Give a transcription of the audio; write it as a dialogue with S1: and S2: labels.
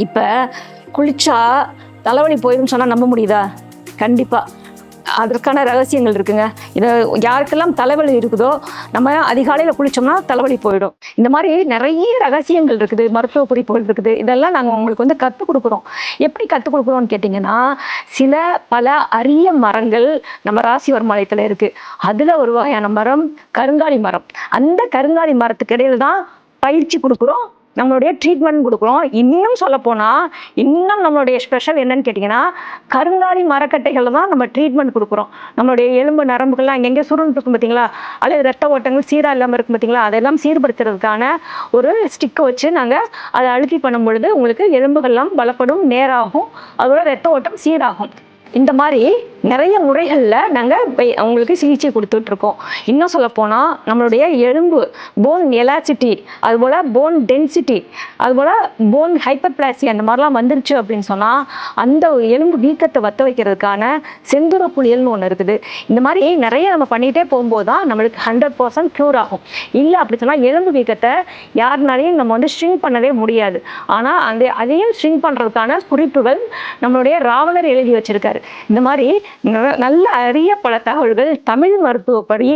S1: இப்போ குளிச்சா தலைவலி போயிடும்னு சொன்னால் நம்ப முடியுதா? கண்டிப்பாக அதற்கான ரகசியங்கள் இருக்குங்க. இதை யாருக்கெல்லாம் தலைவலி இருக்குதோ நம்ம அதிகாலையில் குளிச்சோம்னா தலைவலி போயிடும். இந்த மாதிரி நிறைய ரகசியங்கள் இருக்குது, மருத்துவ குறிப்புகள் இருக்குது. இதெல்லாம் நாங்கள் உங்களுக்கு வந்து கற்றுக் கொடுக்குறோம். எப்படி கற்றுக் கொடுக்குறோம்னு கேட்டிங்கன்னா, பல அரிய மரங்கள் நம்ம ராசிவர்மலயத்தில் இருக்குது. அதில் ஒரு வகையான மரம் கருங்காலி மரம். அந்த கருங்காலி மரத்துக்கு இடையில தான் பயிற்சி கொடுக்குறோம், நம்மளுடைய ட்ரீட்மெண்ட் கொடுக்குறோம். இன்னும் சொல்லப்போனால் இன்னும் நம்மளுடைய ஸ்பெஷல் என்னன்னு கேட்டிங்கன்னா, கருங்காலி மரக்கட்டைகளில் தான் நம்ம ட்ரீட்மெண்ட் கொடுக்குறோம். நம்மளுடைய எலும்பு நரம்புகள்லாம் எங்கெங்கே சுருண்டு இருக்கும் பார்த்தீங்களா, அல்லது ரத்த ஓட்டங்கள் சீராக இல்லாமல் இருக்கும் பார்த்தீங்களா, அதெல்லாம் சீர்படுத்துறதுக்கான ஒரு ஸ்டிக்கை வச்சு நாங்கள் அதை அழுத்தி பண்ணும் பொழுது உங்களுக்கு எலும்புகள்லாம் பலப்படும், நேராகும், அதோட ரத்த ஓட்டம் சீராகும். இந்த மாதிரி நிறைய முறைகளில் நாங்கள் அவங்களுக்கு சிகிச்சை கொடுத்துட்ருக்கோம். இன்னும் சொல்லப்போனால் நம்மளுடைய எலும்பு போன் எலாசிட்டி, அதுபோல் போன் டென்சிட்டி, அதுபோல் போன் ஹைப்பர் பிளாசி அந்த மாதிரிலாம் வந்துருச்சு அப்படின்னு சொன்னால் அந்த எலும்பு வீக்கத்தை வற்ற வைக்கிறதுக்கான செந்தூர குளியல்னு ஒன்று இருக்குது. இந்த மாதிரி நிறைய நம்ம பண்ணிகிட்டே போகும்போது தான் நம்மளுக்கு 100% க்யூர் ஆகும். இல்லை அப்படி சொன்னால் எலும்பு வீக்கத்தை யாருனாலையும் நம்ம வந்து ஷ்ரிங்க் பண்ணவே முடியாது. ஆனால் அதையும் ஷ்ரிங்க் பண்ணுறதுக்கான குறிப்புகள் நம்மளுடைய ராவணர் எழுதி வச்சிருக்காரு. இந்த மாதிரி நல்ல அரிய பல தகவல்கள் தமிழ் மருத்துவப்படி